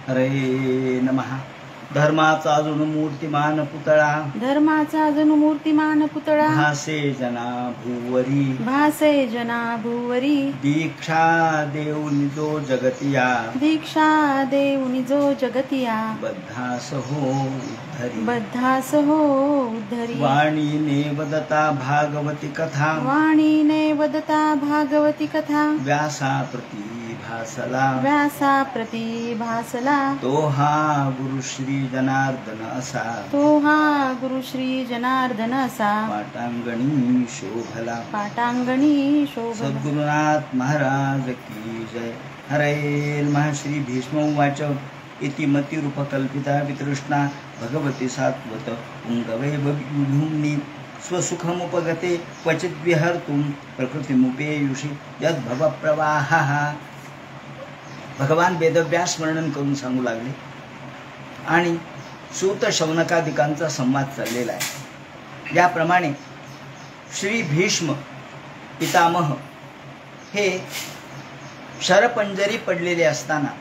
हरे नमः. धर्माचा अजून मूर्तिमान पुतळा, धर्माचा अजून मूर्तिमान पुतळा, भासे जना भूवरी, भासे जना भूवरी, दीक्षा देऊनि जो जगतिया, दीक्षा देऊनि जो जगतिया, बद्धास हो उद्धरी, बद्धास हो उद्धरी. वाणीने वदता भागवती कथा, वाणीने वदता भागवती कथा, व्यासा प्रती भासला, व्यासा प्रती भासला. तो हा गुरु श्री जनार्दन असा, तो हा गुरु श्री जनार्दन असा, पाटांगणी शोभला, पाटांगणी शोभला. सद्गुरुनाथ महाराज की जय. हरे नमः. श्री भीष्म उवाच इति मतिरूपकल्पिता वितृष्णा भगवती सात्वत पुंगवै बभ्युम्नि स्वसुखमुपगते क्वचित् विहर्तुं प्रकृतिमुपेयुषि यद्भवप्रवाहः. भगवान वेदव्यास वर्णन करून सांगू लागले आणि सूत शौनकादिकांचा संवाद चाललेला आहे. याप्रमाणे श्री भीष्म पितामह हे शरपंजरी पडलेले असताना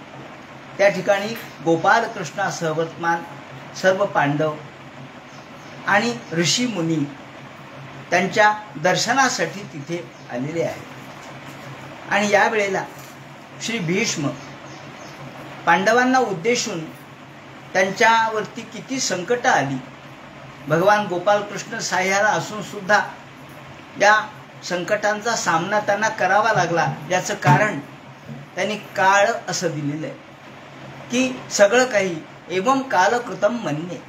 त्या ठिकाणी गोपाल कृष्णासह वर्तमान सर्व पांडव आणि ऋषी मुनी त्यांच्या दर्शनासाठी तिथे आलेले आहेत. आणि या वेळेला श्री भीष्म पांडवांना उद्देशून त्यांच्यावरती किती संकट आली, भगवान गोपालकृष्ण साह्याला असून सुद्धा या संकटांचा सामना त्यांना करावा लागला. याचं कारण त्यांनी काळ असं दिलेलं आहे की सगळं काही एवं कालकृतम मन्ये,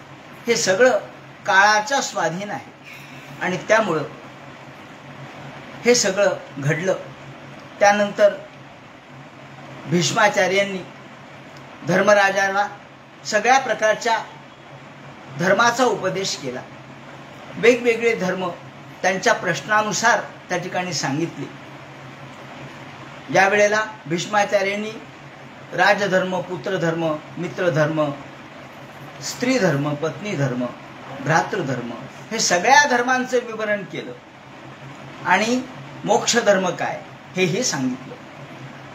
हे सगळं काळाच्या स्वाधीन आहे. आणि त्यामुळं हे सगळं घडलं. त्यानंतर भीष्माचार्यांनी धर्मराजाला सगळ्या प्रकारच्या धर्माचा उपदेश केला. वेगवेगळे धर्म त्यांच्या प्रश्नानुसार त्या ठिकाणी सांगितले. या वेळेला भीष्माचार्यांनी राजधर्म, पुत्रधर्म, मित्रधर्म, स्त्री धर्म, पत्नी धर्म, भ्रातृधर्म हे सगळ्या धर्मांचे विवरण केलं आणि मोक्ष धर्म काय हेही सांगितलं.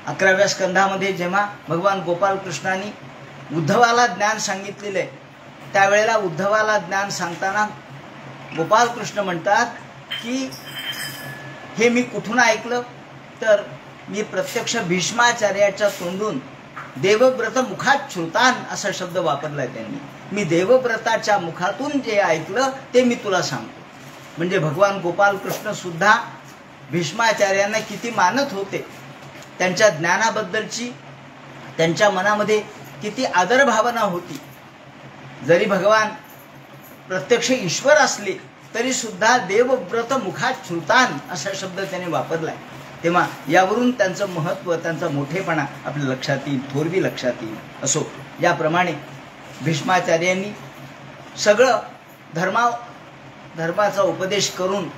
11व्या स्कंधामध्ये जेव्हा भगवान गोपालकृष्णांनी उद्धवाला ज्ञान सांगितलेलं आहे, त्यावेळेला उद्धवाला ज्ञान सांगताना गोपालकृष्ण म्हणतात की हे मी कुठून ऐकलं, तर मी प्रत्यक्ष भीष्माचार्याच्या तोंडून देवव्रत मुखात श्रुतान असा शब्द वापरलाय त्यांनी. मी देवव्रताच्या मुखातून जे ऐकलं ते मी तुला सांगतो. म्हणजे भगवान गोपालकृष्ण सुद्धा भीष्माचार्यांना किती मानत होते, त्यांच्या ज्ञानाबद्दलची त्यांच्या मनामध्ये किती आदर भावना होती. जरी भगवान प्रत्यक्ष ईश्वर असले तरी सुद्धा देवव्रत मुखात श्रुतान असा शब्द त्याने वापरलाय. तेव्हा यावरून त्यांचं महत्त्व, त्यांचा मोठेपणा आपल्या लक्षात येईल, थोरवी लक्षात येईल. असो, याप्रमाणे भीष्माचार्यांनी सगळं धर्माचा उपदेश करून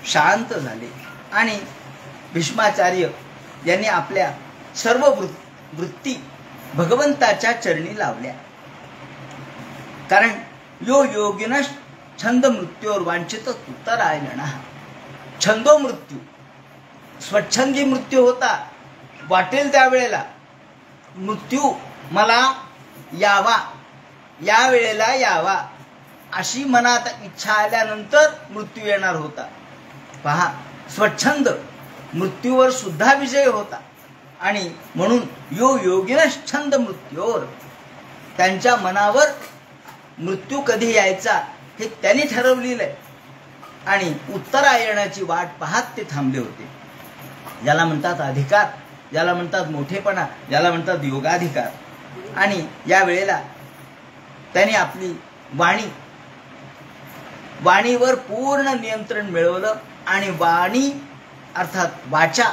शांत झाले आणि भीष्माचार्य यांनी आपल्या सर्व वृत्ती भगवंताच्या चरणी लावल्या. कारण यो योगिन छंद मृत्यूवर वांछित उत्तरायण. छंदो मृत्यू, स्वच्छंदी मृत्यू होता. वाटेल त्यावेळेला मृत्यू मला यावा, या वेळेला यावा अशी मनात इच्छा आल्यानंतर मृत्यू येणार होता. पहा, स्वच्छंद मृत्यूवर सुद्धा विजय होता. आणि म्हणून यो योगिनश छंद मृत्यूवर, त्यांच्या मनावर मृत्यू कधी यायचा हे त्यांनी ठरवलेलं आहे. आणि उत्तरायणाची वाट पाहत ते थांबले होते. ज्याला म्हणतात अधिकार, ज्याला म्हणतात मोठेपणा, ज्याला म्हणतात योगाधिकार. आणि या वेळेला त्यांनी आपली वाणीवर पूर्ण नियंत्रण मिळवलं आणि वाणी अर्थात वाचा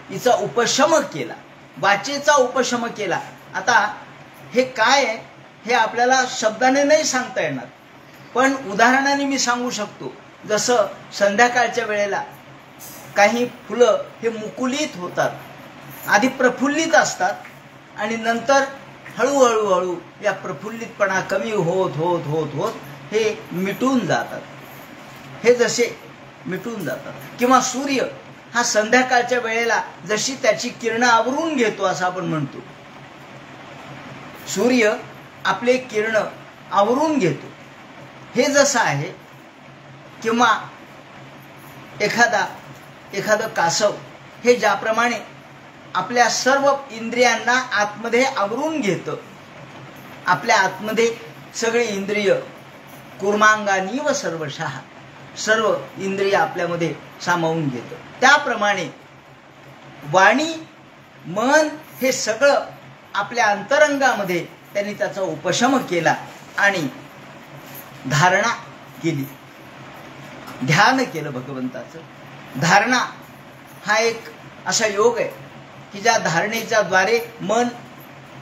हिचा उपशम केला, वाचेचा उपशम केला. आता हे काय आहे हे आपल्याला शब्दाने नाही सांगता येणार, पण उदाहरणाने मी सांगू शकतो. जसं संध्याकाळच्या वेळेला काही फुलं हे मुकुलित होतात, आधी प्रफुल्लित असतात आणि नंतर हळूहळू या प्रफुल्लितपणा कमी होत होत होत होत हे मिटून जातात. हे जसे मिटून जातात. किंवा सूर्य हा संध्याकाळच्या वेळेला जशी त्याची किरणं आवरून घेतो असं आपण म्हणतो, सूर्य आपले किरण आवरून घेतो, हे जसं आहे, किंवा एखादं कासव हे ज्याप्रमाणे आपल्या सर्व इंद्रियांना आतमध्ये आवरून घेतं, आपल्या आतमध्ये सगळी इंद्रिय कुर्मांगानी व सर्वशः सर्व इंद्रिय आपल्यामध्ये सामावून घेतं, त्याप्रमाणे वाणी मन हे सगळं आपल्या अंतरंगामध्ये त्यांनी त्याचा उपशम केला आणि धारणा केली, ध्यान केलं भगवंताचं. धारणा हा एक असा योग आहे की ज्या धारणेच्या द्वारे मन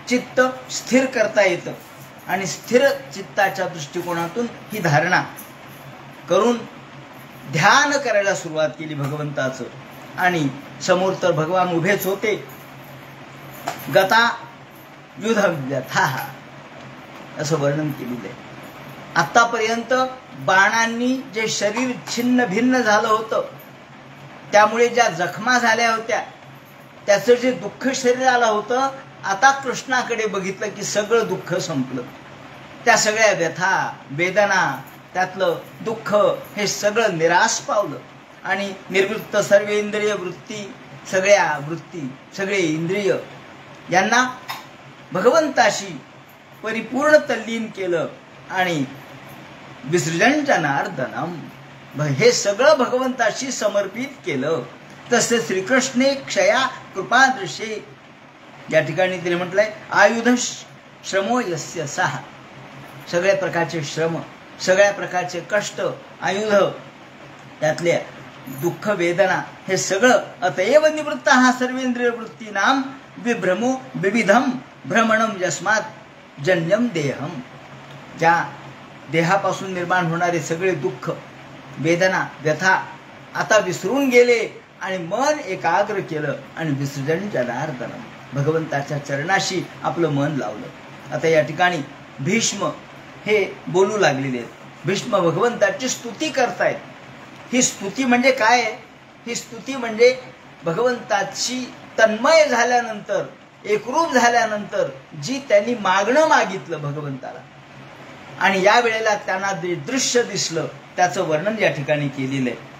चित्त स्थिर करता येतं आणि स्थिर चित्ताच्या दृष्टिकोनातून ही धारणा करून ध्यान करायला सुरुवात केली भगवंताचं. आणि समोर तर भगवान उभेच होते. गता युधं व्यथाः असं वर्णन केलेलं आहे. आतापर्यंत बाणांनी जे शरीर छिन्न भिन्न झालं होतं, त्यामुळे ज्या जखमा झाल्या होत्या, त्याचं जे दुःख शरीराला होतं, आता कृष्णाकडे बघितलं की सगळं दुःख संपलं. त्या सगळ्या व्यथा वेदना त्यातलं दुःख हे सगळं निराश पावलं आणि निर्वृत्त सर्व इंद्रिय वृत्ती, सगळ्या वृत्ती सगळे इंद्रिय यांना भगवंताशी परिपूर्ण तल्लीन केलं आणि विसृजन जनार्दनम हे सगळं भगवंताशी समर्पित केलं. तसे श्रीकृष्णे क्षया कृपादृशे या ठिकाणी तिने म्हटलंय आयुध श्रमो यस्य सहा, सगळ्या प्रकारचे श्रम सगळ्या प्रकारचे कष्ट आयुध त्यातल्या दुःख वेदना हे सगळं अतएव निवृत्त हा सर्वेंद्रिय वृत्तीनाम विभ्रमो विविधम भ्रमणम यस्मात् जन्यम देहम. ज्या देहापासून निर्माण होणारे सगळे दुःख वेदना व्यथा आता विसरून गेले आणि मन एकाग्र केलं आणि विसर्जन जनार्दनम भगवंताच्या चरणाशी आपलं मन लावलं. आता या ठिकाणी भीष्म हे बोलू लागलेले आहेत. भीष्म भगवंताची स्तुती करतायत. ही स्तुती म्हणजे काय आहे? ही स्तुती म्हणजे भगवंताची तन्मय झाल्यानंतर एकरूप झाल्यानंतर जी त्यांनी मागणं मागितलं भगवंताला आणि या वेळेला त्यांना जे दृश्य दिसलं त्याचं वर्णन या ठिकाणी केलेलं आहे.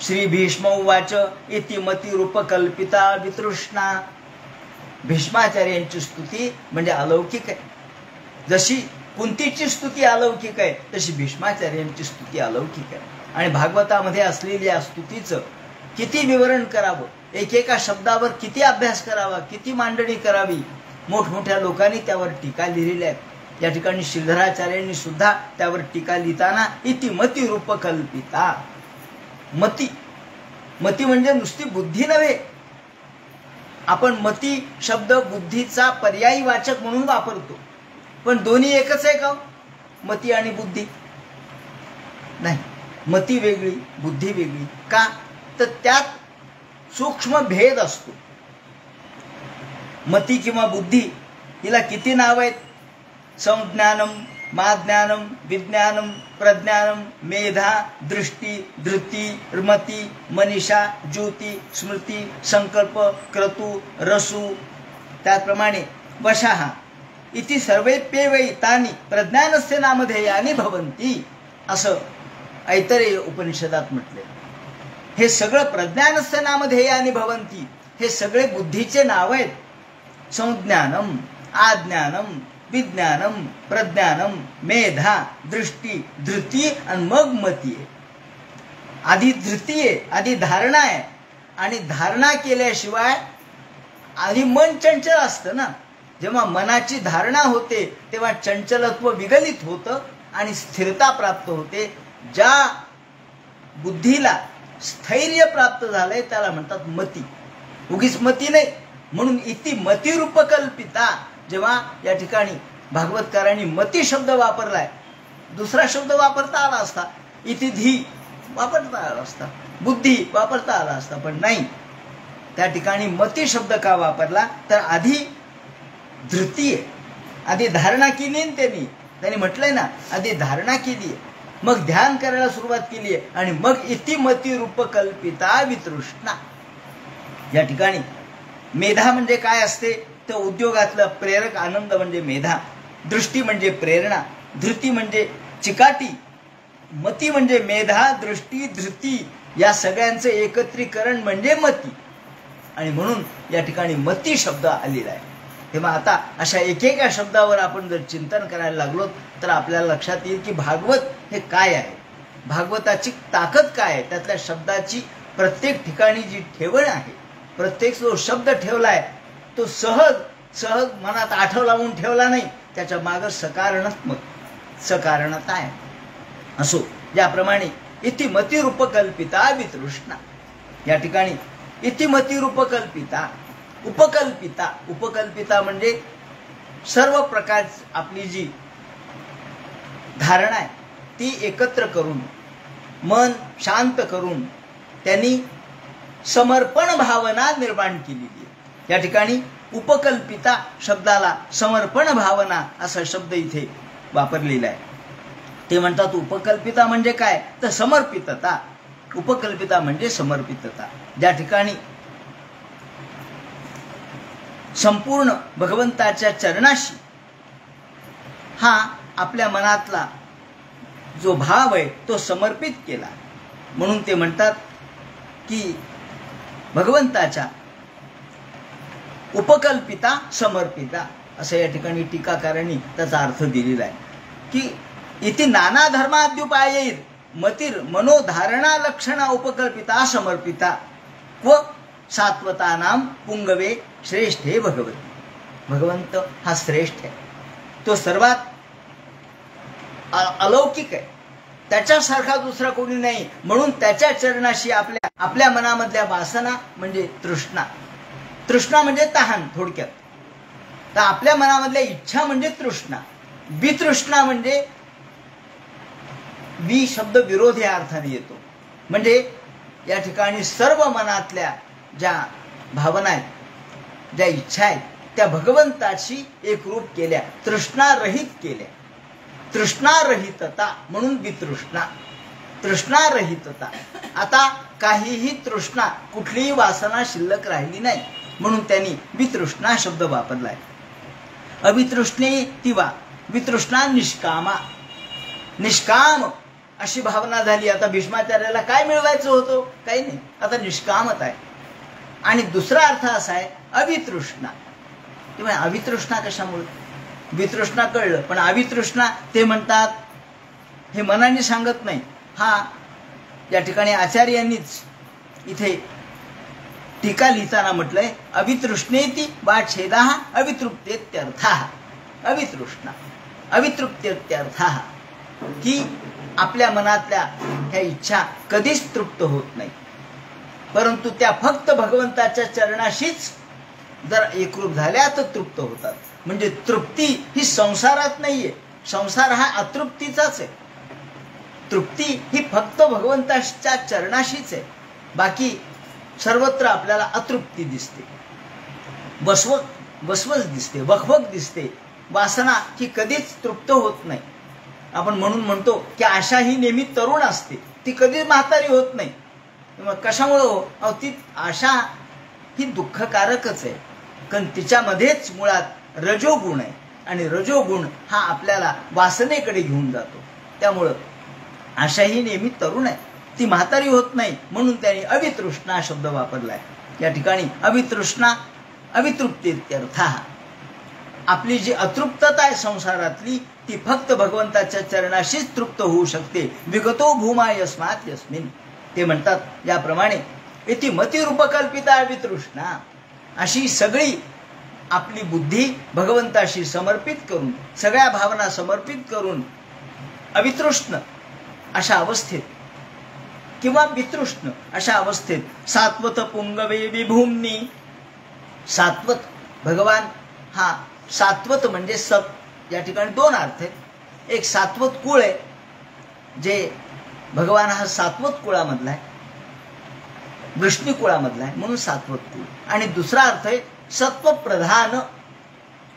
श्री भीष्म उवाच इति मती रूपकल्पिता वितृष्णा. भीष्माचार्यांची स्तुती म्हणजे अलौकिक आहे. जशी कुंतीची स्तुती अलौकिक आहे तशी भीष्माचार्यांची स्तुती अलौकिक आहे. आणि भागवतामध्ये असलेल्या स्तुतीचं किती विवरण करावं, एकेका शब्दावर किती अभ्यास करावा, किती मांडणी करावी. मोठमोठ्या लोकांनी त्यावर टीका लिहिलेल्या आहेत. या ठिकाणी श्रीधराचार्यांनी सुद्धा त्यावर टीका लिहिताना इति मती रूपकल्पिता. मती मती म्हणजे नुसती बुद्धी नव्हे. आपण मती शब्द बुद्धीचा पर्यायी वाचक म्हणून वापरतो, पण दोन्ही एकच आहे का? मती आणि बुद्धी नाही. मती वेगळी बुद्धी वेगळी. का तर त्यात सूक्ष्म भेद असतो. मती किंवा बुद्धी हिला किती नाव आहेत? संज्ञानम माज्ञानम विज्ञानम प्रज्ञानम मेधा दृष्टी धृती मती मनीषा ज्योती स्मृती संकल्प क्रतु रसू त्याप्रमाणे वशः इति सर्वेप्येवै तानि प्रज्ञानस्य नामधेयानि भवन्ति असं ऐतरेय उपनिषदात म्हटले. हे सगळं प्रज्ञानस्य नामधेयानि भवन्ति हे सगळे बुद्धीचे नाव आहेत. संज्ञानम आज्ञानम विज्ञानम प्रज्ञानम मेधा दृष्टी धृती आणि मग मती आहे. आधी धृती आहे, आधी धारणा आहे आणि धारणा केल्याशिवाय आधी मन चंचल असतं ना. जेव्हा मनाची धारणा होते तेव्हा चंचलत्व विगलित होतं आणि स्थिरता प्राप्त होते. ज्या बुद्धीला स्थैर्य प्राप्त झालंय त्याला म्हणतात मती. उगीच मती नाही. म्हणून इति मती रूपकल्पिता. जेव्हा या ठिकाणी भागवतकारांनी मती शब्द वापरलाय, दुसरा शब्द वापरता आला असता, इति धी वापरता आला असता, बुद्धी वापरता आला असता, पण नाही. त्या ठिकाणी मती शब्द का वापरला तर आधी धृती आहे, आधी धारणा केली त्यांनी म्हटलंय ना, आधी धारणा केली आहे, मग ध्यान करायला सुरुवात केली आहे आणि मग इति मती रूपकल्पिता वितृष्णा. या ठिकाणी मेधा म्हणजे काय असते तर उद्योगातलं प्रेरक आनंद म्हणजे मेधा, दृष्टी म्हणजे प्रेरणा, धृती म्हणजे चिकाटी, मती म्हणजे मेधा, दृष्टी, धृती या सगळ्यांचं एकत्रीकरण म्हणजे मती. आणि म्हणून या ठिकाणी मती शब्द आलेला आहे. तेव्हा आता अशा एकेका शब्दावर आपण जर चिंतन करायला लागलो तर आपल्याला लक्षात येईल की भागवत हे काय आहे, भागवताची ताकद काय आहे, त्यातल्या शब्दाची प्रत्येक ठिकाणी जी ठेवण आहे, प्रत्येक जो शब्द ठेवलाय तो सहज मनात आठव लावून ठेवला नाही, त्याच्या मागं सकारणता आहे. असो, ज्याप्रमाणे इतिमतिरूपकल्पिता वितृष्णा, या ठिकाणी इतिमतिरूपकल्पिता, उपकल्पिता म्हणजे सर्व प्रकारची आपली जी धारणा आहे ती एकत्र करून, मन शांत करून त्यांनी समर्पण भावना निर्माण केलेली आहे. या ठिकाणी उपकल्पिता शब्दाला समर्पण भावना असा शब्द इथे वापरलेला आहे. ते म्हणतात उपकल्पिता म्हणजे काय, तर समर्पितता. उपकल्पिता म्हणजे समर्पितता, ज्या ठिकाणी संपूर्ण भगवंताच्या चरणाशी हा आपल्या मनातला जो भाव आहे तो समर्पित केला. म्हणून ते म्हणतात की भगवंताच्या उपकल्पिता समर्पिता, असं या ठिकाणी टीकाकारांनी त्याचा अर्थ दिलेला आहे की इति नाना धर्माद्युपायैर मतिर मनोधारणा लक्षणा उपकल्पिता समर्पिता व सात्वतानाम पुंगवे श्रेष्ठे भगवती. भगवंत हा श्रेष्ठ आहे, तो सर्वात अलौकिक आहे, त्याच्यासारखा दुसरा कोणी नाही. म्हणून त्याच्या चरणाशी आपल्या मनामधल्या वासना म्हणजे तृष्णा म्हणजे तहान थोडक्यात. तर आपल्या मनामधल्या इच्छा म्हणजे तृष्णा, वितृष्णा म्हणजे वि शब्द विरोध या अर्थाने येतो. म्हणजे या ठिकाणी सर्व मनातल्या ज्या भावना आहेत, ज्या इच्छा आहेत त्या भगवंताशी एकरूप केल्या, तृष्णारहित केल्या. तृष्णारहितता म्हणून वितृष्णा, तृष्णारहितता. आता काहीही तृष्णा, कुठलीही वासना शिल्लक राहिली नाही, म्हणून त्यांनी वितृष्णा शब्द वापरलाय. अवितृष्णे तिवा वितृष्णा निष्कामा, निष्काम अशी भावना झाली. आता भीष्माचार्याला काय मिळवायचं होतं, काही नाही, आता निष्कामत आहे. आणि दुसरा अर्थ असा आहे अवितृष्णा. तेव्हा अवितृष्णा कशामुळे, वितृष्णा कळलं, पण अवितृष्णा ते म्हणतात हे मनाने सांगत नाही. हा या ठिकाणी आचार्यांनीच इथे टीका लिहिताना म्हटलंय अवितृष्णेती वा छेदा अवितृप्तेत्यर्थ. अवितृष्णा अवितृप्तेत्यर्थ की आपल्या मनातल्या ह्या इच्छा कधीच तृप्त होत नाही, परंतु त्या फक्त भगवंताच्या चरणाशीच जर एकरूप झाल्या तर तृप्त होतात. म्हणजे तृप्ती ही संसारात नाहीये, संसार हा अतृप्तीचाच आहे. तृप्ती ही फक्त भगवंताच्या चरणाशीच आहे. बाकी सर्वत्र आपल्याला अतृप्ती दिसते, वसवस दिसते, वखवक दिसते. वासना ही कधीच तृप्त होत नाही. आपण म्हणून म्हणतो की आशा ही नेहमी तरुण असते, ती कधीच म्हातारी होत नाही. कशामुळे हो, ती आशा ही दुःखकारकच आहे, कारण तिच्यामध्येच मुळात रजोगुण आहे आणि रजोगुण हा आपल्याला वासनेकडे घेऊन जातो. त्यामुळं आशा ही नेहमी तरुण आहे, ती म्हातारी होत नाही. म्हणून त्यांनी अवितृष्णा शब्द वापरलाय. या ठिकाणी अवितृष्णा अवितृप्तेत्यर्थ. आपली जी अतृप्तता आहे संसारातली ती फक्त भगवंताच्या चरणाशीच तृप्त होऊ शकते. विगतो भूमा यस्मात् यस्मिन्. ते म्हणतात याप्रमाणे इति मतिरूपकल्पिता वितृष्णा, अशी सगळी आपली बुद्धी भगवंताशी समर्पित करून, सगळ्या भावना समर्पित करून अवितृष्ण अशा अवस्थेत किंवा वितृष्ण अशा अवस्थेत सात्वत पुंगवे विभूमनी. सात्वत भगवान हा सात्वत म्हणजे सत, या ठिकाणी दोन अर्थ आहेत. एक सात्वत कुळ आहे, जे भगवान हा सात्वत कुळामधला आहे, वृष्णी कुळामधला आहे म्हणून सात्वत कुळ. आणि दुसरा अर्थ आहे सत्वप्रधान.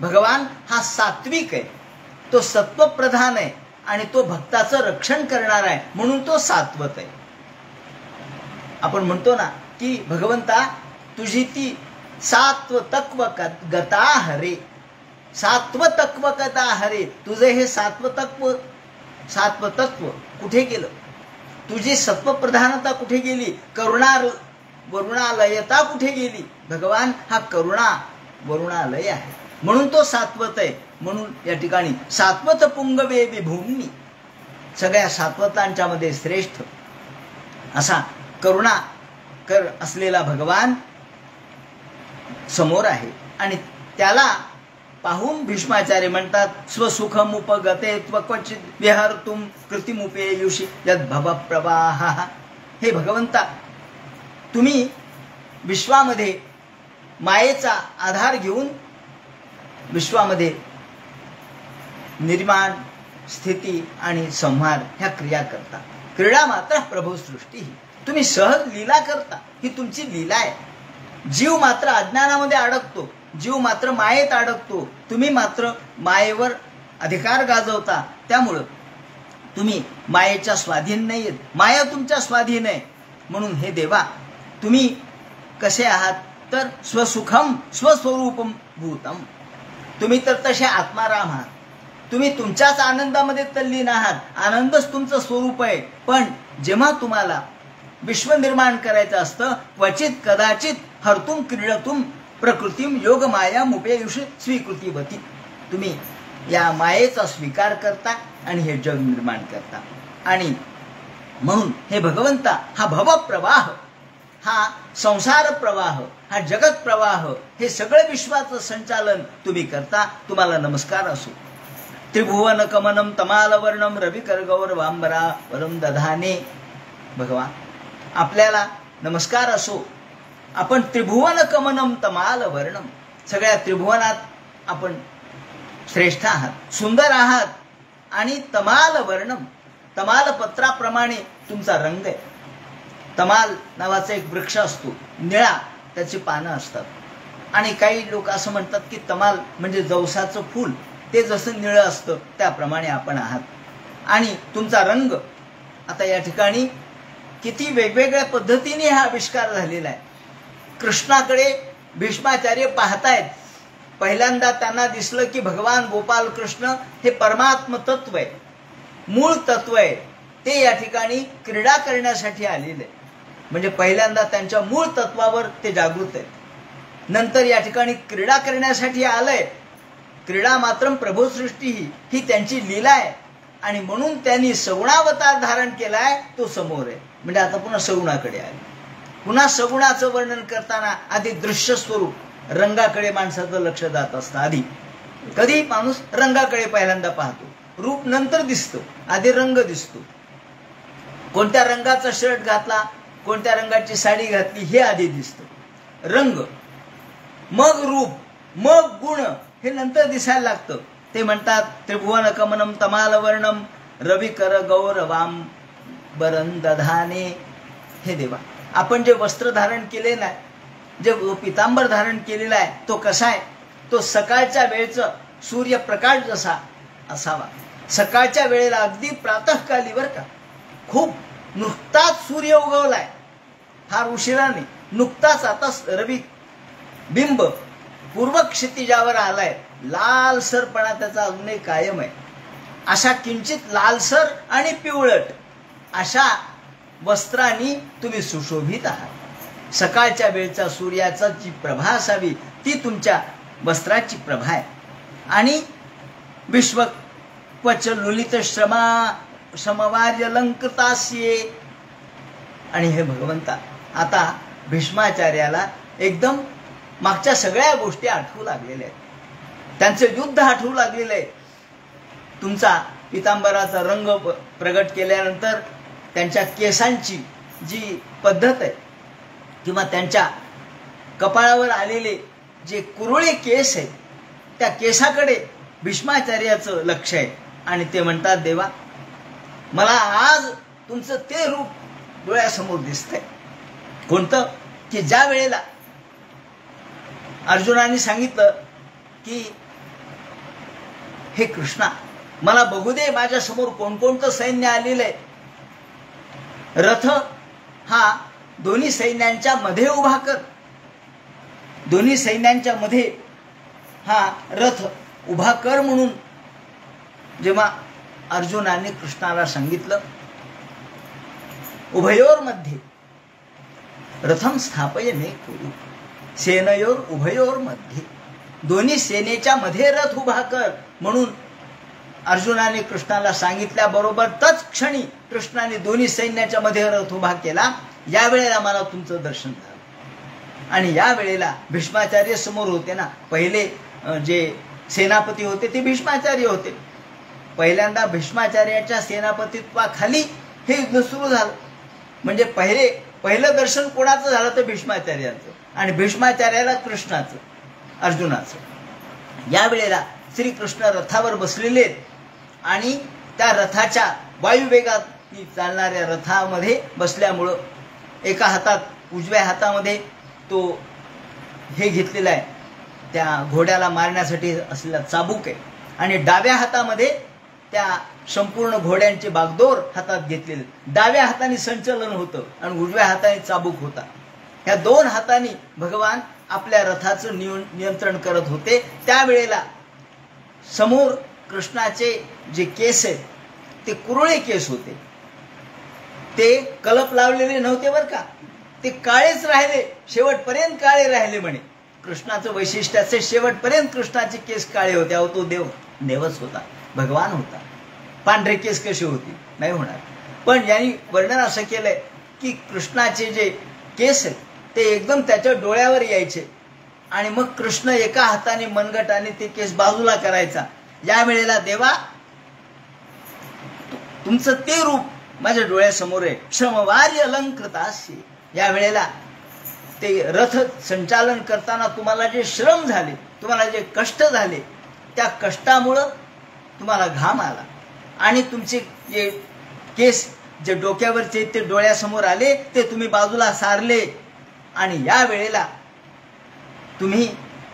भगवान हा सात्विक आहे, तो सत्वप्रधान आहे आणि तो भक्ताचं रक्षण करणार आहे म्हणून तो सात्वत आहे. आपण म्हणतो ना की भगवंता तुझी ती सात्वतत्व गता हरे, सात्वतत्व गता हरे. तुझे हे सात्वतत्व कुठे गेलं? तुझी सत्वप्रधानता कुठे गेली? वरुणालयता कुठे गेली? भगवान हा वरुणालय आहे, म्हणून तो सात्वत आहे. म्हणून या ठिकाणी सात्वत पुंगवे विभूमी, सगळ्या सात्वतांच्या मध्ये श्रेष्ठ असा करुणाकर असलेला भगवान समोर आहे. आणि त्याला पाहून भीष्माचार्य म्हणतात, स्वसुखम उपगते क्वचित विहर्तुम कृतिमुपेयुषी यद भव प्रवाह. हे भगवंता, तुम्ही विश्वामध्ये मायेचा आधार घेऊन विश्वामध्ये निर्माण, स्थिती आणि संहार ह्या क्रिया करता. क्रीडा मात्र प्रभू सृष्टी ही, तुम्ही सहज लीला करता, ही तुमची लीला आहे. जीव मात्र अज्ञानामध्ये अडकतो, जीव मात्र मायेत अडकतो, तुम्ही मात्र मायेवर अधिकार गाजवता. त्यामुळं तुम्ही मायेच्या स्वाधीन नाही आहेत, माया तुमच्या स्वाधीन आहे. म्हणून हे देवा, तुम्ही कसे आहात? तर स्वसुखम स्वस्वरूपम भूतम, तुम्ही तर तसे आत्माराम आहात. तुम्ही तुमच्याच आनंदामध्ये तल्लीन आहात, आनंदच तुमचं स्वरूप आहे. पण जेव्हा तुम्हाला विश्व निर्माण करायचं असतं, क्वचित कदाचित हरतुम क्रीडतुम प्रकृतीम योग माया मुपेयुष स्वीकृतीवती, तुम्ही या मायेचा स्वीकार करता आणि हे जग निर्माण करता. आणि म्हणून हे भगवंता, हा भवप्रवाह, हा संसार प्रवाह, हा जगत प्रवाह, हे सगळं विश्वाचं संचालन तुम्ही करता. तुम्हाला नमस्कार असो. त्रिभुवन कमनम तमालवर्णम रविकर गौरवांबरा वरम दधाने. भगवान, आपल्याला नमस्कार असो. आपण त्रिभुवन कमनम तमाल वर्णम, सगळ्या त्रिभुवनात आपण श्रेष्ठ आहात, सुंदर आहात. आणि तमाल वर्णम, तमाल पत्राप्रमाणे तुमचा रंग आहे. तमाल नावाचा एक वृक्ष असतो, निळा, त्याची पानं असतात. आणि काही लोक असं म्हणतात की तमाल म्हणजे जवसाचं फूल, ते जसं निळं असतं त्याप्रमाणे आपण आहात. आणि तुमचा रंग, आता या ठिकाणी किती वेगवेगळ्या पद्धतीने हा आविष्कार झालेला आहे. कृष्णाकडे भीष्माचार्य पाहतायत. पहिल्यांदा त्यांना दिसलं की भगवान गोपाल कृष्ण हे परमात्म तत्व आहे, मूळ तत्व आहे. ते या ठिकाणी क्रीडा करण्यासाठी आलेले, म्हणजे पहिल्यांदा त्यांच्या मूळ तत्वावर ते जागृत आहेत. नंतर या ठिकाणी क्रीडा करण्यासाठी आलंय. क्रीडा मात्रम प्रभू सृष्टी ही त्यांची लीला आहे. आणि म्हणून त्यांनी सगुणावतार धारण केलाय, तो समोर आहे. म्हणजे आता पुन्हा सगुणाकडे आले. पुन्हा सगुणाचं वर्णन करताना आधी दृश्य स्वरूप, रंगाकडे माणसाचं लक्ष जात असतं. आधी कधी माणूस रंगाकडे पहिल्यांदा पाहतो, रूप नंतर दिसतं, आधी रंग दिसतो. कोणत्या रंगाचा शर्ट घातला, कोणत्या रंगाची साडी घातली, हे आधी दिसतं. रंग, मग रूप, मग गुण, हे नंतर दिसायला लागतं. ते म्हणतात त्रिभुवन कमनम तमाल वर्णम रविकर गौरवाम बरं दधाने. हे देवा, आपण जे वस्त्र धारण केले नाही, जे पितांबर धारण केलेला आहे, तो कसा आहे? तो सकाळच्या वेळचं सूर्यप्रकाश जसा असावा. सकाळच्या वेळेला अगदी प्रातःकाली बरं का, खूप नुकताच सूर्य उगवलाय, फार उशिराने, नुकताच आता रवी बिंब पूर्व क्षितिजावर आलाय. लालसरपणा त्याचा अजूनही कायम आहे. अशा किंचित लालसर आणि पिवळट अशा वस्त्रांनी तुम्ही सुशोभित आहात. सकाळच्या वेळचा सूर्याचा जी प्रभा असावी, ती तुमच्या वस्त्राची प्रभा आहे. आणि विश्व क्वच लुलित समवार्य अलंकृतास्ये. आणि हे भगवंता, आता भीष्माचार्याला एकदम मागच्या सगळ्या गोष्टी आठवू लागलेल्या आहेत. त्यांचं युद्ध आठवू लागलेलं आहे. तुमचा पितांबराचा रंग प्रगट केल्यानंतर त्यांच्या केसांची जी पद्धत आहे, किंवा त्यांच्या कपाळावर आलेले जे कुरळे केस आहेत, त्या केसाकडे भीष्माचार्याचं लक्ष आहे. आणि ते म्हणतात, देवा, मला आज तुमचं ते रूप डोळ्यासमोर दिसतंय. कोणतं? की ज्या वेळेला अर्जुनाने सांगितलं की हे कृष्णा, मला बघू दे माझ्या समोर कोणकोणतं सैन्य आलेलं आहे. रथ हा दोन्ही सैन्यांच्या मध्ये उभा कर. दोन्ही सैन्यांच्या मध्ये हा रथ उभा कर म्हणून जेव्हा अर्जुनाने कृष्णाला सांगितलं, उभयोर मध्ये रथम स्थापयने कुरु, सेनयोर उभयोर मध्ये, दोन्ही सेनेच्या मध्ये रथ उभा कर म्हणून अर्जुनाने कृष्णाला सांगितल्याबरोबर तच क्षणी कृष्णाने दोन्ही सैन्याच्या मध्ये रथ उभा केला. यावेळेला मला तुमचं दर्शन झालं. आणि या वेळेला भीष्माचार्य समोर होते ना. पहिले जे सेनापती होते ते भीष्माचार्य होते. पहिल्यांदा भीष्माचार्याच्या सेनापतित्वाखाली हे युद्ध सुरू झालं. म्हणजे पहिलं दर्शन कोणाचं झालं तर भीष्माचार्याचं, आणि भीष्माचार्याला कृष्णाचं, अर्जुनाचं. यावेळेला श्रीकृष्ण रथावर बसलेले आणि त्या रथाच्या वायुवेगात चालणाऱ्या रथामध्ये बसल्यामुळं एका हातात, उजव्या हातामध्ये तो हे घेतलेला आहे, त्या घोड्याला मारण्यासाठी असलेला चाबूक आहे, आणि डाव्या हातामध्ये त्या संपूर्ण घोड्यांचे बागदोर हातात घेतलेले. डाव्या हाताने संचलन होतं आणि उजव्या हाताने चाबूक होता. ह्या दोन हातांनी भगवान आपल्या रथाचं नियंत्रण करत होते. त्यावेळेला समोर कृष्णाचे जे केस आहेत ते कुरळे केस होते. ते कलप लावलेले नव्हते बरं का, ते काळेच राहिले, शेवटपर्यंत काळे राहिले म्हणे. कृष्णाचं वैशिष्ट्य असे, शेवटपर्यंत कृष्णाचे केस काळे होते. अहो तो देवच होता, भगवान होता. पांढरे केस कसे होते, नाही होणार. पण यांनी वर्णन असं केलंय की कृष्णाचे जे केस आहेत ते एकदम त्याच्या डोळ्यावर यायचे, आणि मग कृष्ण एका हाताने मनगटाने ते केस बाजूला करायचा. या वेळेला देवा तुमचं ते रूप माझ्या डोळ्यासमोर आहे, श्रमवार्य अलंकृतास्य. या वेळेला ते रथ संचालन करताना तुम्हाला जे श्रम झाले, तुम्हाला जे कष्ट झाले, त्या कष्टामुळं तुम्हाला घाम आला, आणि तुमचे जे केस जे डोक्यावरचे ते डोळ्यासमोर आले ते तुम्ही बाजूला सारले, आणि या वेळेला तुम्ही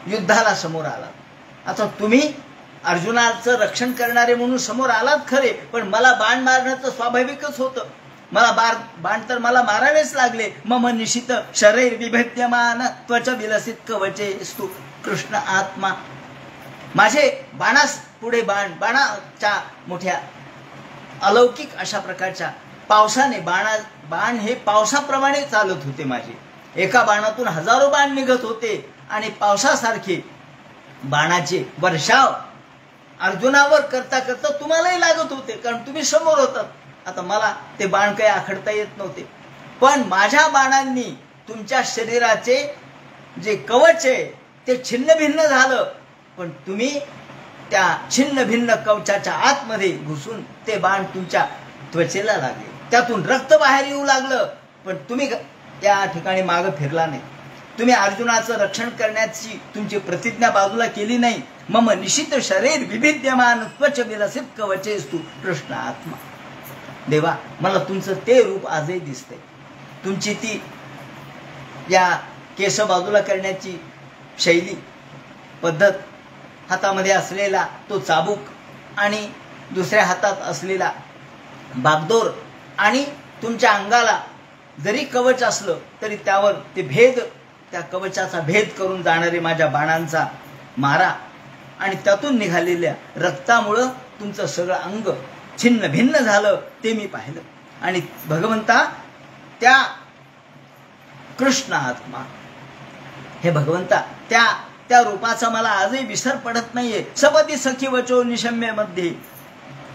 युद्धाला समोर आलात. आता तुम्ही अर्जुनाचं रक्षण करणारे म्हणून समोर आलात खरे, पण मला बाण मारणं तर स्वाभाविकच होतं. मला बाण तर मला मारावेच लागले. मम निशित शरीर विभेद्यमान त्वच विलसित कवचेस्तु कृष्ण आत्मा. माझे बाणास पुढे बाणाच्या मोठ्या अलौकिक अशा प्रकारच्या पावसाने बाण हे पावसाप्रमाणे चालत होते. माझे एका बाणातून हजारो बाण निघत होते, आणि पावसासारखे बाणाचे वर्षाव अर्जुनावर करता करता तुम्हालाही लागत होते, कारण तुम्ही समोर होतात. आता मला ते बाण काही आखडता येत नव्हते, पण माझ्या बाणांनी तुमच्या शरीराचे जे कवच आहे ते छिन्न भिन्न झालं. पण तुम्ही त्या छिन्न भिन्न कवचाच्या आतमध्ये घुसून ते बाण तुमच्या त्वचेला लागले, त्यातून रक्त बाहेर येऊ लागलं. पण तुम्ही त्या ठिकाणी मागं फिरला नाही. तुम्ही अर्जुनाचं रक्षण करण्याची तुमची प्रतिज्ञा बाजूला केली नाही. मम निशित शरीर विभिद्यमान त्वच विलसित कवचेस्तु कृष्ण आत्मा. देवा मला तुमचं ते रूप आजही दिसतंय. तुमची ती या केस बाजूला करण्याची शैली, पद्धत, हातामध्ये असलेला तो चाबूक आणि दुसऱ्या हातात असलेला बागदोर, आणि तुमच्या अंगाला जरी कवच असलं तरी त्यावर ते भेद, त्या कवचाचा भेद करून जाणारे माझ्या बाणांचा मारा, आणि त्यातून निघालेल्या रक्तामुळं तुमचं सगळं अंग छिन्न भिन्न झालं ते मी पाहिलं. आणि भगवंता त्या कृष्ण आत्मा, हे भगवंता त्या रूपाचा मला आजही विसर पडत नाहीये. सपती सखी वचो निशम्य मध्ये.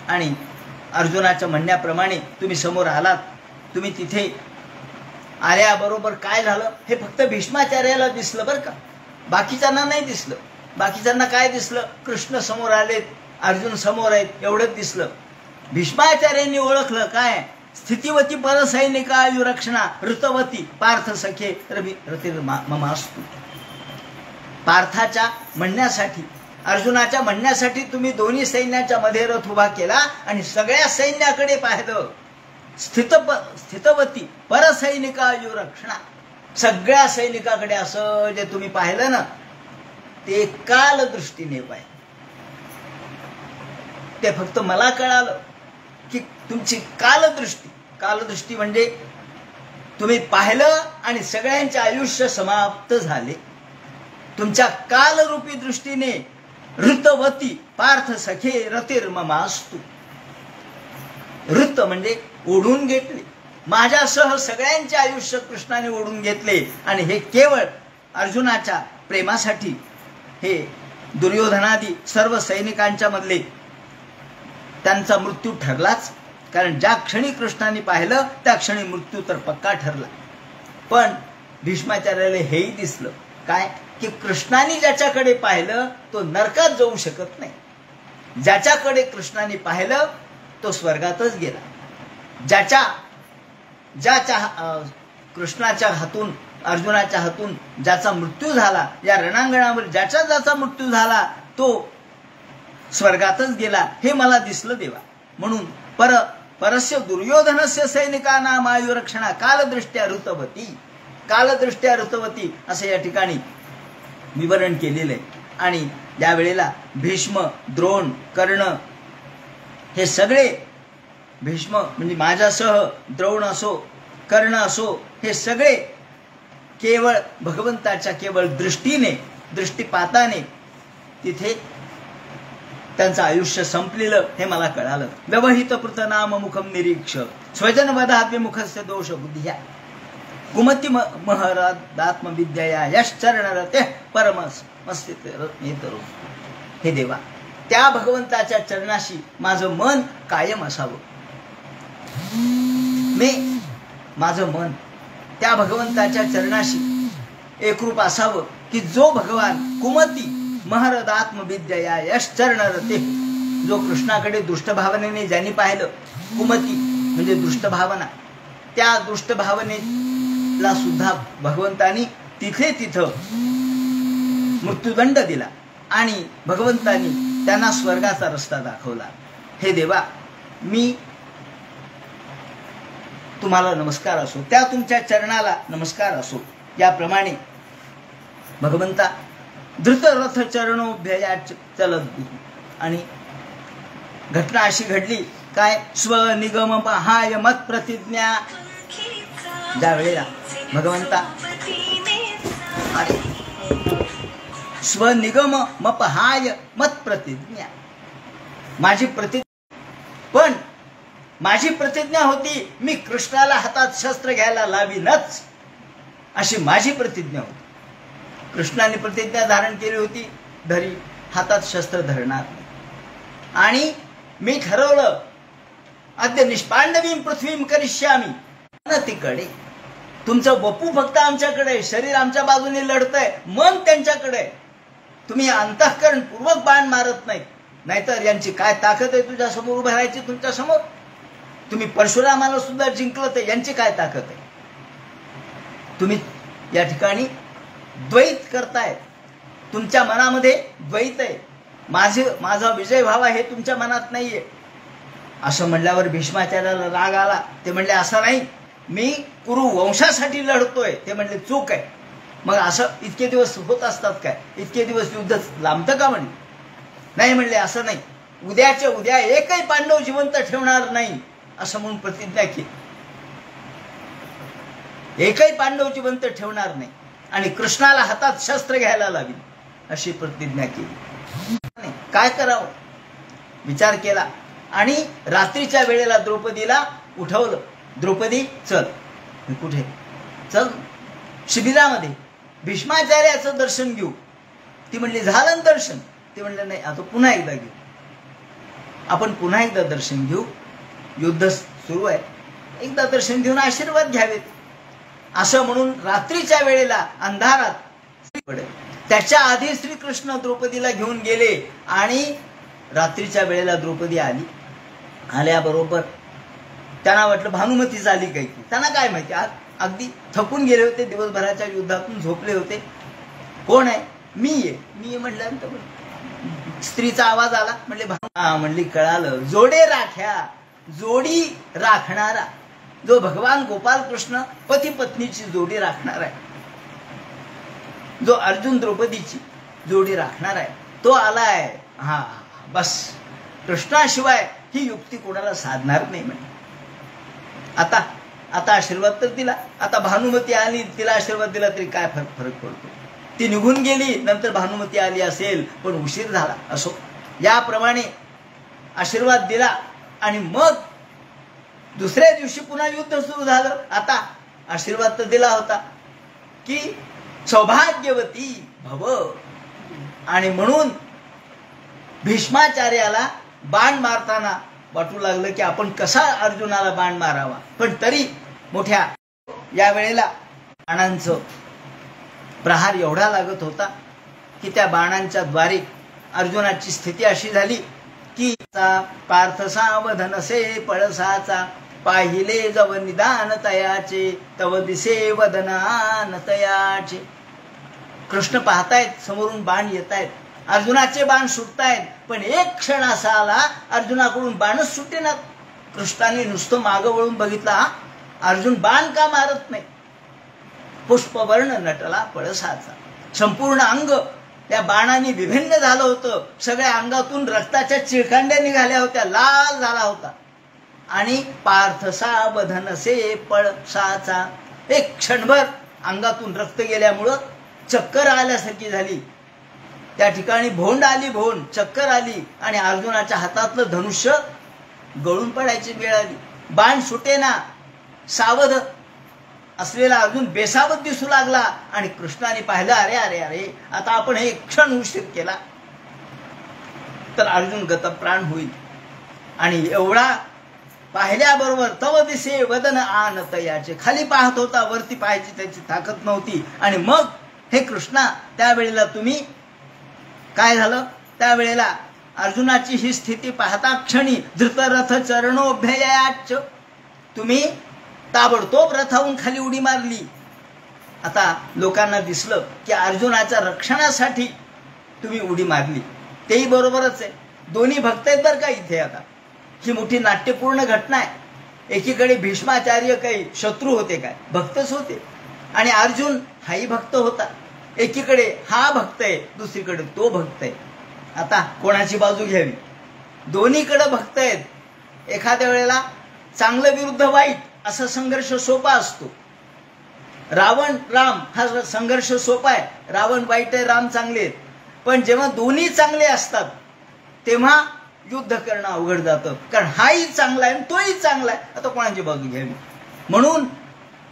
आणि अर्जुनाच्या म्हणण्याप्रमाणे तुम्ही समोर आलात. तुम्ही तिथे आल्याबरोबर काय झालं हे फक्त भीष्माचार्याला दिसलं बरं का, बाकीच्यांना नाही दिसलं. बाकीच्यांना काय दिसलं, कृष्ण समोर आलेत, अर्जुन समोर आहेत एवढंच दिसलं. भीष्माचार्यांनी ओळखलं काय, स्थितिवती परसैनिका युरक्षणा ऋतवती पार्थ सखे रवी रतिर ममास्तु. पार्थाच्या म्हणण्यासाठी, अर्जुनाच्या म्हणण्यासाठी तुम्ही दोन्ही सैन्याच्या मध्ये रथ उभा केला आणि सगळ्या सैन्याकडे पाहिलं. स्थितवती परसैनिका युरक्षणा, सगळ्या सैनिकाकडे असं जे तुम्ही पाहिलं ना ते कालदृष्टीने पाहिलं. ते फक्त मला कळालं की तुमची कालदृष्टी म्हणजे तुम्ही पाहिलं आणि सगळ्यांचे आयुष्य समाप्त झाले. तुमच्या कालरूपी दृष्टीने ऋतवती पार्थ सखे रतिर्ममास्तु. ऋत म्हणजे ओढून घेतले, माझ्यासह सगळ्यांचे आयुष्य कृष्णाने ओढून घेतले. आणि हे केवळ अर्जुनाच्या प्रेमासाठी. हे दुर्योधनादी सर्व सैनिकांच्या मधले त्यांचा मृत्यू ठरलाच, कारण ज्या क्षणी कृष्णाने पाहिलं त्या क्षणी मृत्यू तर पक्का ठरला. पण भीष्माचार्याला हेही दिसलं काय, की कृष्णाने ज्याच्याकडे पाहिलं तो नरकात जाऊ शकत नाही. ज्याच्याकडे कृष्णाने पाहिलं तो स्वर्गातच गेला. ज्याच्या कृष्णाच्या हातून अर्जुनाच्या हातून ज्याचा मृत्यू झाला, या रणांगणावर ज्याचा मृत्यू झाला तो स्वर्गातच गेला, हे मला दिसलं देवा. म्हणून परस्य दुर्योधनस्य सैनिकानां आयुरक्षणा कालदृष्ट्या ऋतवती. कालदृष्ट्या ऋतवती असं या ठिकाणी विवरण केलेलं आहे. आणि या वेळेला भीष्म, द्रोण, कर्ण हे सगळे, भीष्म म्हणजे माझ्यासह द्रोण असो कर्ण असो, हे सगळे केवळ भगवंताच्या केवळ दृष्टिपाताने तिथे त्यांचं आयुष्य संपलेलं हे मला कळालं. व्यवहित पृत नाम मुखम निरीक्ष स्वजन वदात्मुखस्य दोष बुद्धिया कुमती महरादात्मविद्या यश्चरणरते परमस मस्तित्व. हे देवा, त्या भगवंताच्या चरणाशी माझं मन कायम असावं. माझं मन त्या भगवंताच्या चरणाशी एकरूप असावं, की जो भगवान कुमती महरदात्मविद्या यश्चरणरते, जो कृष्णाकडे दृष्टभावनेने ज्यांनी पाहिलं, कुमती म्हणजे दृष्टभावना, त्या दृष्टभावनेला सुद्धा भगवंतानी तिथं मृत्यूदंड दिला आणि भगवंतानी त्यांना स्वर्गाचा रस्ता दाखवला. हे देवा, मी तुम्हाला नमस्कार असो, त्या तुमच्या चरणाला नमस्कार असो. याप्रमाणे भगवंता धृतरथ चरणोभ्यया चलत. आणि घटना अशी घडली काय, स्वनिगम पहाय मत प्रतिज्ञा. ज्या वेळेला भगवंता स्वनिगम मपहाय मत प्रतिज्ञा, माझी प्रतिज्ञा होती मी कृष्णाला हातात शस्त्र घ्यायला लावीनच, अशी माझी प्रतिज्ञा होती. कृष्णाने प्रतिज्ञा धारण केली होती, धरी हातात शस्त्र धरणार नाही. आणि मी ठरवलं अद्य निष्पांडवीं पृथ्वीं करिष्यामी. तिकडे तुमचं वपू फक्त आमच्याकडे, शरीर आमच्या बाजूने लढतंय, मन त्यांच्याकडे. तुम्ही अंतःकरण पूर्वक बाण मारत नाही, नाहीतर यांची काय ताकद आहे तुझ्या समोर उभं राहायची. तुमच्या समोर तुम्ही परशुरामाला सुद्धा जिंकलं, तर यांची काय ताकद आहे. तुम्ही या ठिकाणी द्वैत करताय, तुमच्या मनामध्ये द्वैत आहे. माझा विजय व्हावा हे तुमच्या मनात नाहीये. असं म्हणल्यावर भीष्माचार्याला राग आला. ते म्हणले असं नाही, मी कुरु वंशासाठी लढतोय. ते म्हणले चूक आहे. मग असं इतके दिवस होत असतात काय, इतके दिवस युद्ध लांबतं का म्हणले. नाही म्हणले असं नाही, उद्याच्या उद्या एकही पांडव जिवंत ठेवणार नाही असं म्हणून प्रतिज्ञा केली. एकही पांडव जिवंत ठेवणार नाही आणि कृष्णाला हातात शस्त्र घ्यायला लावी अशी प्रतिज्ञा केली. काय करावं विचार केला आणि रात्रीच्या वेळेला द्रौपदीला उठवलं. द्रौपदी चल. कुठे? चल शिबिरामध्ये भीष्माचार्याचं दर्शन घेऊ. ती म्हणली झालं दर्शन. ते म्हणले नाही, आता पुन्हा एकदा घेऊ. आपण पुन्हा एकदा दर्शन घेऊ, युद्ध सुरू आहे, एकदा दर्शन घेऊन आशीर्वाद घ्यावेत. असं म्हणून रात्रीच्या वेळेला अंधारात त्याच्या आधी श्रीकृष्ण द्रौपदीला घेऊन गेले आणि रात्रीच्या वेळेला द्रौपदी आली. आल्याबरोबर त्यांना वाटलं भानुमती झाली काही. त्यांना काय माहिती, अगदी थकून गेले होते, दिवसभराच्या युद्धातून झोपले होते. कोण आहे? मी आहे म्हटल्यानंतर स्त्रीचा आवाज आला. म्हणले म्हणली कळालं. जोडी राखणारा, जो भगवान गोपाल कृष्ण पती पत्नीची जोडी राखणार आहे, जो अर्जुन द्रौपदीची जोडी राखणार आहे, तो आलाय. हा बस, कृष्णाशिवाय ही युक्ती कोणाला साधणार नाही म्हणे. आता आशीर्वाद तर दिला. आता भानुमती आली, तिला आशीर्वाद दिला तरी काय फरक पडतो. ती निघून गेली, नंतर भानुमती आली असेल, पण उशीर झाला. असो, याप्रमाणे आशीर्वाद दिला आणि मग दुसऱ्या दिवशी पुन्हा युद्ध सुरू झालं. आता आशीर्वाद तर दिला होता की सौभाग्यवती भव, आणि म्हणून भीष्माचार्याला बाण मारताना वाटू लागलं की आपण कसा अर्जुनाला बाण मारावा. पण तरी मोठ्या या वेळेला बाणांचं प्रहार एवढा लागत होता की त्या बाणांच्या द्वारे अर्जुनाची स्थिती अशी झाली की पार्थ सावधनसे पळसाचा, पाहिले जव निदान तयाचे, तव दिसे वदनान तयाचे. कृष्ण पाहतायत, समोरून बाण येत आहेत, अर्जुनाचे बाण सुटतायत, पण एक क्षण असा आला अर्जुनाकडून बाणच सुटेनात. कृष्णाने नुसतं मागं वळून बघितला, अर्जुन बाण का मारत नाही. पुष्पवर्ण नटला पळसाचा, संपूर्ण अंग त्या बाणाने विभिन्न झालं होतं. सगळ्या अंगातून रक्ताच्या चिळकांड्या निघाल्या होत्या, लाल झाला होता. आणि पार्थसा बधनसे पळसाचा, एक क्षणभर अंगातून रक्त गेल्यामुळं चक्कर आल्यासारखी झाली. त्या ठिकाणी भोंड आली, भोंड चक्कर आली आणि अर्जुनाच्या हातातलं धनुष्य गळून पडायची वेळ आली. बाण सुटेना, सावध असलेला अर्जुन बेसावध दिसू लागला आणि कृष्णाने पाहिलं, अरे अरे अरे, आता आपण हे क्षण उशीर केला तर अर्जुन गतप्राण होईल. आणि एवढा पाहिल्याबरोबर तव दिसे वदन आणत याचे, खाली पाहत होता, वरती पाहायची त्याची ताकद नव्हती. आणि मग हे कृष्णा, त्यावेळेला तुम्ही काय झालं, त्यावेळेला अर्जुनाची ही स्थिती पाहता क्षणी धृतरथ चरणोभ्ययाच, तुम्ही ताबडतोब रथावून खाली उडी मारली. आता लोकांना दिसलं की अर्जुनाच्या रक्षणासाठी तुम्ही उडी मारली. तेही बरोबरच आहे, दोन्ही भक्त आहेत बरं का इथे. आता ही मोठी नाट्यपूर्ण घटना आहे. एकीकडे भीष्माचार्य काही शत्रू होते काय, भक्तच होते. आणि अर्जुन हाही भक्त होता. एकीकडे हा भक्त आहे, दुसरीकडे तो भक्त आहे. आता कोणाची बाजू घ्यावी, दोन्हीकडे भक्त आहेत. एखाद्या वेळेला चांगलं विरुद्ध वाईट असा संघर्ष सोपा असतो. रावण राम हा संघर्ष सोपा आहे, रावण वाईट आहे, राम चांगले आहेत. पण जेव्हा दोन्ही चांगले असतात तेव्हा युद्ध करणं अवघड जातं, कारण हाही चांगला आहे तोही चांगला आहे. आता कोणाची बाजू घ्यावी. म्हणून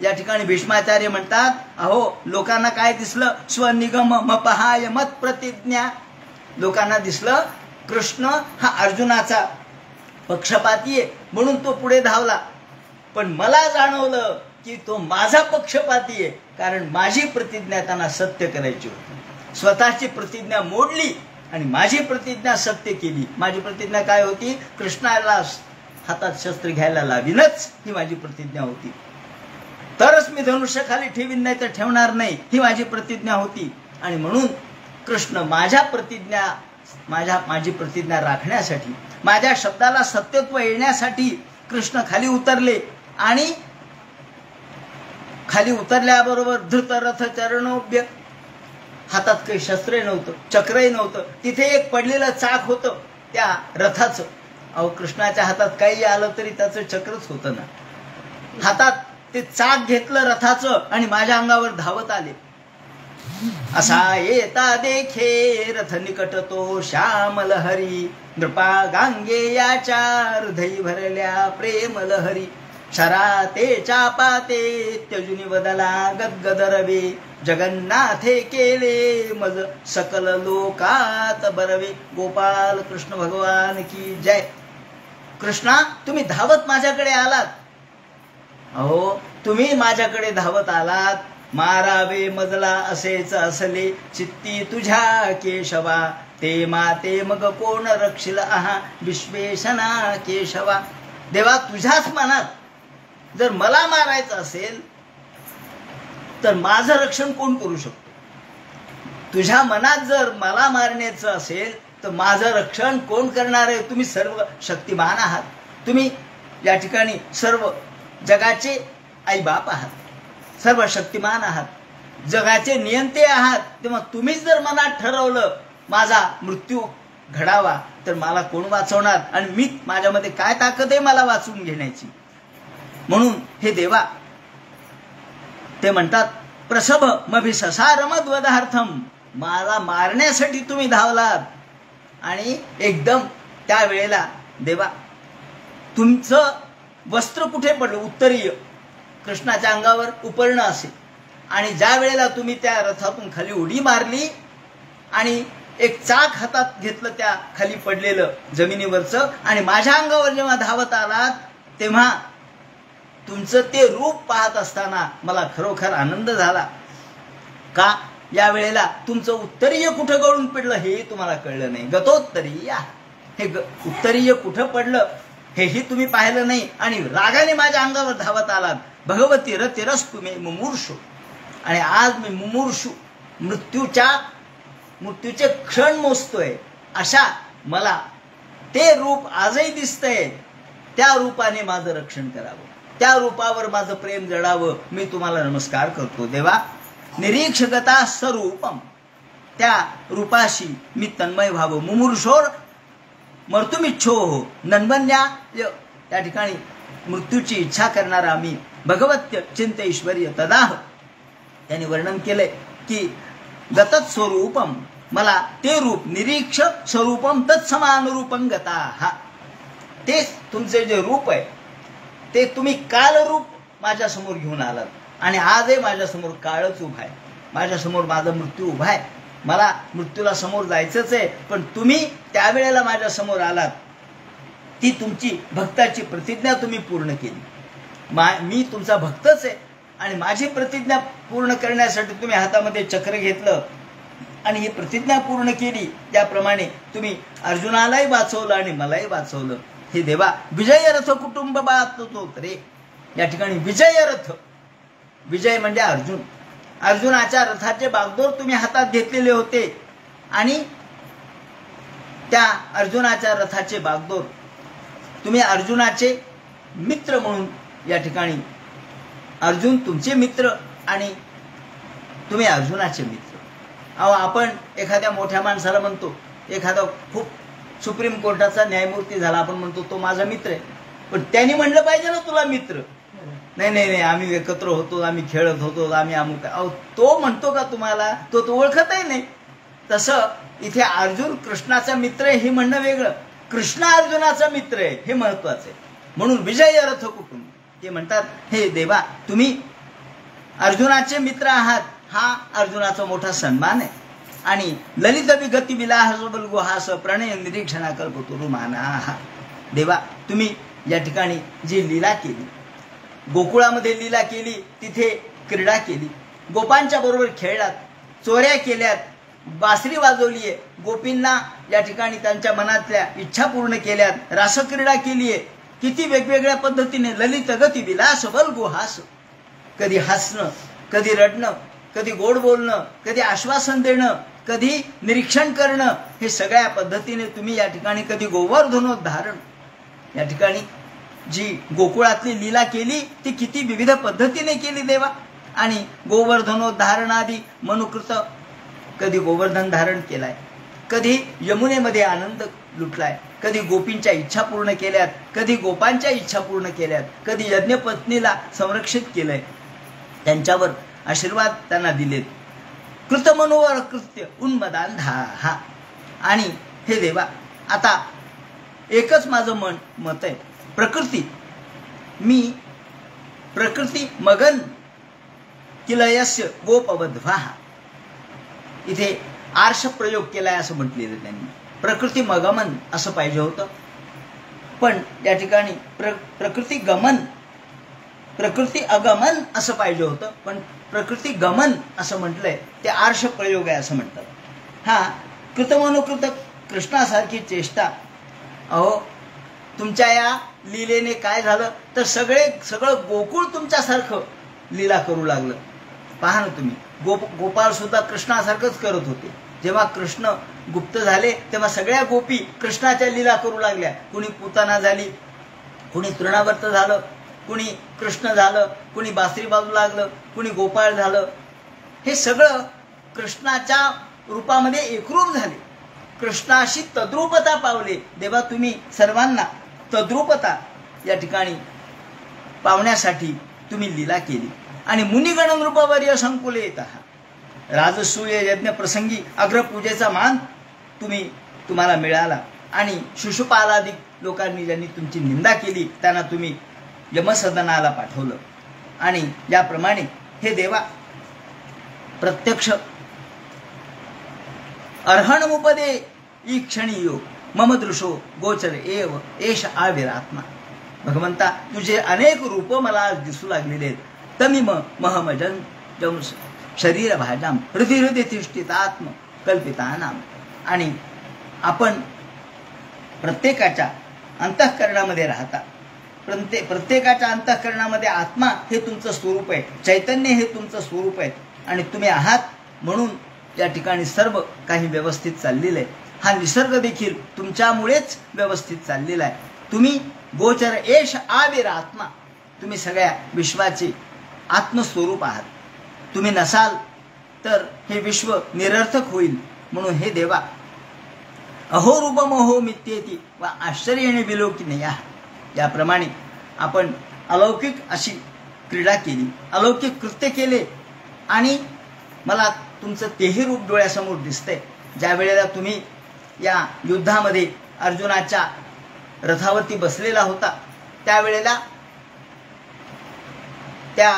या ठिकाणी भीष्माचार्य म्हणतात, अहो लोकांना काय दिसलं, स्वनिगम मपहाय मत प्रतिज्ञा. लोकांना दिसलं कृष्ण हा अर्जुनाचा पक्षपाती आहे म्हणून तो पुढे धावला. पण मला जाणवलं की तो माझा पक्षपाती आहे, कारण माझी प्रतिज्ञा त्यांना सत्य करायची होती. स्वतःची प्रतिज्ञा मोडली आणि माझी प्रतिज्ञा सत्य केली. माझी प्रतिज्ञा काय होती, कृष्णाला हातात शस्त्र घ्यायला लावीनच, ही माझी प्रतिज्ञा होती. तरच मी धनुष्य खाली ठेवीन, नाही तर ठेवणार नाही, ही माझी प्रतिज्ञा होती. आणि म्हणून कृष्ण माझी प्रतिज्ञा राखण्यासाठी, माझ्या शब्दाला सत्यत्व येण्यासाठी कृष्ण खाली उतरले. आणि खाली उतरल्याबरोबर धृतरथ चरणोभ्य, हातात काही शस्त्र नव्हतं, चक्रही नव्हतं. तिथे एक पडलेलं चाक होतं त्या रथाचं. अहो कृष्णाच्या हातात काही आलं तरी त्याचं चक्रच होतं ना. हातात ते चाक घेतलं रथाचं आणि माझ्या अंगावर धावत आले. असा येता देखे रथ निकट तो श्याम लहरी, नृपा गांगेयाच्या हृदयी भरल्या प्रेम लहरी. शरा ते चापाते त्यजुनी बदला गदगद रवे, जगन्नाथे केले मज सकल लोकात बरवे. गोपाल कृष्ण भगवान की जय. कृष्णा तुम्ही धावत माझ्याकडे आलात. अहो तुम्ही माझ्याकडे धावत आलात. मारावे मजला असेच असले चित्ती तुझ्या केशवा, ते माते मग कोण रक्षिल आहा विश्वेशना केशवा. देवा तुझ्याच मनात जर मला मारायचं असेल तर माझं रक्षण कोण करू शकतो. तुझ्या मनात जर मला मारण्याचं असेल तर माझं रक्षण कोण करणार आहे. तुम्ही सर्व शक्तिमान आहात, तुम्ही या ठिकाणी सर्व जगाचे आईबाप आहात, सर्व शक्तिमान आहात, जगाचे नियंते आहात. तेव्हा तुम्हीच जर मनात ठरवलं माझा मृत्यू घडावा तर मला कोण वाचवणार, आणि मी माझ्यामध्ये काय ताकद आहे मला वाचवून घेण्याची. म्हणून हे देवा, ते म्हणतात प्रसभ मभिससारमद्वदार्थम, मला मारण्यासाठी तुम्ही धावलात. आणि एकदम त्यावेळेला देवा तुमचं वस्त्र कुठे पडलं, उत्तरीय कृष्णाच्या अंगावर उपरणं असेल, आणि ज्या वेळेला तुम्ही त्या रथातून खाली उडी मारली आणि एक चाक हातात घेतलं त्या खाली पडलेलं जमिनीवरचं, आणि माझ्या अंगावर जेव्हा धावत आलात तेव्हा तुमचं ते रूप पाहत असताना मला खरोखर आनंद झाला. का या वेळेला तुमचं उत्तरीय कुठं गळून पडलं हेही तुम्हाला कळलं नाही. गतोत्तरीय, हे उत्तरीय कुठं पडलं हेही तुम्ही पाहिलं नाही, आणि रागाने माझ्या अंगावर धावत आलात. भगवती रतिरस्तु मे मुमूर्षु, आणि आज मी मुमूर्षु मृत्यूचे क्षण मोजतोय, अशा मला ते रूप आजही दिसतंय. त्या रूपाने माझं रक्षण करावं, त्या रूपावर माझं प्रेम जडावं. मी तुम्हाला नमस्कार करतो देवा. निरीक्षगता स्वरूपम, त्या रूपाशी मी तन्मय व्हावं. मुमूर्षोर मर्तुमिच्छो हो नन्वन्या, त्या ठिकाणी मृत्यूची इच्छा करणारा मी. भगवत्य चिंत ईश्वर्य तदाह, त्यांनी वर्णन केलंय की गतत स्वरूपम, मला ते रूप निरीक्ष स्वरूपम तत्समानुरूपम गता. हा ते तुमचे जे रूप आहे ते तुम्ही कालरूप माझ्यासमोर घेऊन आलात, आणि आजही माझ्यासमोर काळच उभा आहे. माझ्यासमोर माझा मृत्यू उभा आहे. मला मृत्यूला समोर जायचंच आहे, पण तुम्ही त्यावेळेला माझ्यासमोर आलात. ती तुमची भक्ताची प्रतिज्ञा तुम्ही पूर्ण केली. मी तुमचा भक्तच आहे, आणि माझी प्रतिज्ञा पूर्ण करण्यासाठी तुम्ही हातामध्ये चक्र घेतलं आणि ही प्रतिज्ञा पूर्ण केली. त्याप्रमाणे तुम्ही अर्जुनालाही वाचवलं आणि मलाही वाचवलं. हे देवा, विजय रथ कुटुंब रे. या ठिकाणी विजय रथ, विजय म्हणजे अर्जुन. अर्जुनाच्या रथाचे बागदोर तुम्ही हातात घेतलेले होते, आणि त्या अर्जुनाच्या रथाचे बागदोर तुम्ही अर्जुनाचे मित्र म्हणून, या ठिकाणी अर्जुन तुमचे मित्र आणि तुम्ही अर्जुनाचे मित्र. अहो, आपण एखाद्या मोठ्या माणसाला म्हणतो, एखादा खूप सुप्रीम कोर्टाचा न्यायमूर्ती झाला, आपण म्हणतो तो माझा मित्र आहे, पण त्यांनी म्हणलं पाहिजे ना तुला मित्र. नाही नाही नाही, आम्ही एकत्र होतो, आम्ही खेळत होतो, आम्ही अमुक. अहो, तो म्हणतो का तुम्हाला? तो ओळखतही नाही. तसं इथे अर्जुन कृष्णाचा मित्र आहे हे म्हणणं वेगळं, कृष्ण अर्जुनाचा मित्र आहे हे महत्वाचं आहे. म्हणून विजय रथ कुटुंब ते म्हणतात, हे देवा तुम्ही अर्जुनाचे मित्र आहात, हा अर्जुनाचा मोठा सन्मान आहे. आणि ललित विगती विलास बलगुहास प्रणय निरीक्षणा कल्पतुरु माना. देवा तुम्ही या ठिकाणी जी लीला केली, गोकुळामध्ये लीला केली, तिथे क्रीडा केली, गोपांच्या बरोबर खेळलात, चोऱ्या केल्यात, बासरी वाजवली आहे, गोपींना या ठिकाणी त्यांच्या मनातल्या इच्छा पूर्ण केल्यात, रासक्रीडा केली आहे. किती वेगवेगळ्या पद्धतीने ललित गती विलास बलगुहास, कधी हसणं, कधी रडणं, कधी गोड बोलणं, कधी आश्वासन देणं, कधी निरीक्षण करणं, हे सगळ्या पद्धतीने तुम्ही या ठिकाणी, कधी गोवर्धनोद्धारण, या ठिकाणी जी गोकुळातली लीला केली ती किती विविध पद्धतीने केली देवा. आणि गोवर्धनोद्धारणादी मनुकृत, कधी गोवर्धन धारण केलाय, कधी यमुनेमध्ये आनंद लुटलाय, कधी गोपींच्या इच्छा पूर्ण केल्यात, कधी गोपांच्या इच्छा पूर्ण केल्यात, कधी यज्ञपत्नीला संरक्षित केलंय, त्यांच्यावर आशीर्वाद त्यांना दिलेत. कृतमनोवर कृत्य उन्मदांधा. हा आणि हे देवा, आता एकच माझं मत आहे, प्रकृती मगन किलयस्य गोपवध्वा. इथे आर्ष प्रयोग केलाय असं म्हटलेलं त्यांनी. प्रकृती मगमन असं पाहिजे होतं, पण या ठिकाणी प्रकृती गमन, प्रकृती अगमन असं पाहिजे होतं, पण प्रकृती गमन असं म्हटलंय. ते आर्ष प्रयोग आहे असं म्हणतात. हा कृतमनुकृत कृष्णासारखी चेष्टा. अहो, तुमच्या या लीलेने काय झालं तर सगळं गोकुळ तुमच्यासारखं लीला करू लागलं. पहा ना तुम्ही, गोपाळ सुद्धा कृष्णासारखंच करत होते. जेव्हा कृष्ण गुप्त झाले तेव्हा सगळ्या गोपी कृष्णाच्या लीला करू लागल्या. कुणी पुतना झाली, कुणी तृणावर्त झालं, कुणी कृष्ण झालं, कुणी बासरी बाजू लागलं, कुणी गोपाळ झालं. हे सगळं कृष्णाच्या रूपामध्ये एकरूप झाले, कृष्णाशी तद्रूपता पावले. देवा तुम्ही सर्वांना तद्रूपता या ठिकाणी पावण्यासाठी तुम्ही लीला केली. आणि मुनिगण नृपवर्य संकुलेत राजसूय यज्ञ प्रसंगी अग्रपूजेचा मान तुम्हाला मिळाला आणि शिशुपालादिक लोकांनी ज्यांनी तुमची निंदा केली त्यांना तुम्ही यमसदनाला पाठवलं. आणि याप्रमाणे हे देवा प्रत्यक्ष अर्हणमुपदे ईक्षणीयो मम दृशो गोचर एव एष आविरात्मा. भगवंता तुझे अनेक रूप मला आज दिसू लागलेले आहेत. तमिम महमजन जम शरीर भाजाम हृदय हृदय तिष्ठितात्म कल्पितानाम. आणि आपण प्रत्येकाच्या अंतःकरणामध्ये राहता. प्रत्येकाच्या अंतःकरणामध्ये आत्मा हे तुमचं स्वरूप आहे, चैतन्य हे तुमचं स्वरूप आहे आणि तुम्ही आहात म्हणून या ठिकाणी सर्व काही व्यवस्थित चाललेलं आहे. हा निसर्ग देखील तुमच्यामुळेच व्यवस्थित चाललेला आहे. तुम्ही गोचर एष आविर आत्मा, तुम्ही सगळ्या विश्वाचे आत्मस्वरूप आहात. तुम्ही नसाल तर हे विश्व निरर्थक होईल. म्हणून हे देवा अहो रूपमोहो मित्येती व आश्चर्याने विलोकिनया. याप्रमाणे आपण अलौकिक अशी क्रीडा केली, अलौकिक कृत्य केले आणि मला तुमचं तेही रूप डोळ्यासमोर दिसतंय. ज्या वेळेला तुम्ही या युद्धामध्ये अर्जुनाच्या रथावरती बसलेला होता त्यावेळेला त्या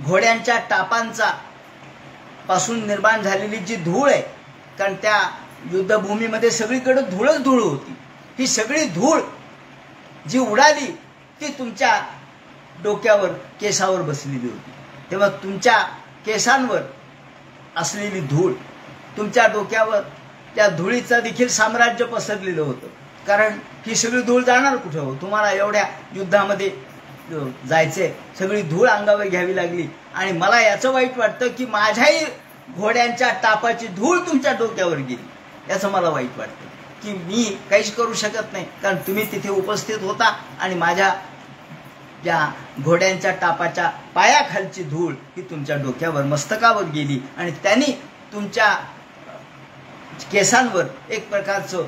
घोड्यांच्या टापांचा पासून निर्माण झालेली जी धूळ आहे, कारण त्या युद्धभूमीमध्ये सगळीकडे धूळच धूळ होती, ही सगळी धूळ जी उडाली ती तुमच्या डोक्यावर केसावर बसलेली होती. तेव्हा तुमच्या केसांवर असलेली धूळ, तुमच्या डोक्यावर त्या धुळीचं देखील साम्राज्य पसरलेलं होतं. कारण ही सगळी धूळ जाणार कुठे हो? तुम्हाला एवढ्या युद्धामध्ये जायचंय, सगळी धूळ अंगावर घ्यावी लागली. आणि मला याचं वाईट वाटतं की माझ्याही घोड्यांच्या टापाची धूळ तुमच्या डोक्यावर गेली. याचं मला वाईट वाटतं की मी काहीच करू शकत नाही, कारण तुम्ही तिथे उपस्थित होता आणि माझ्या ज्या घोड्यांच्या टापाच्या पायाखालची धूळ ही तुमच्या डोक्यावर मस्तकावर गेली आणि त्यांनी तुमच्या केसांवर एक प्रकारचं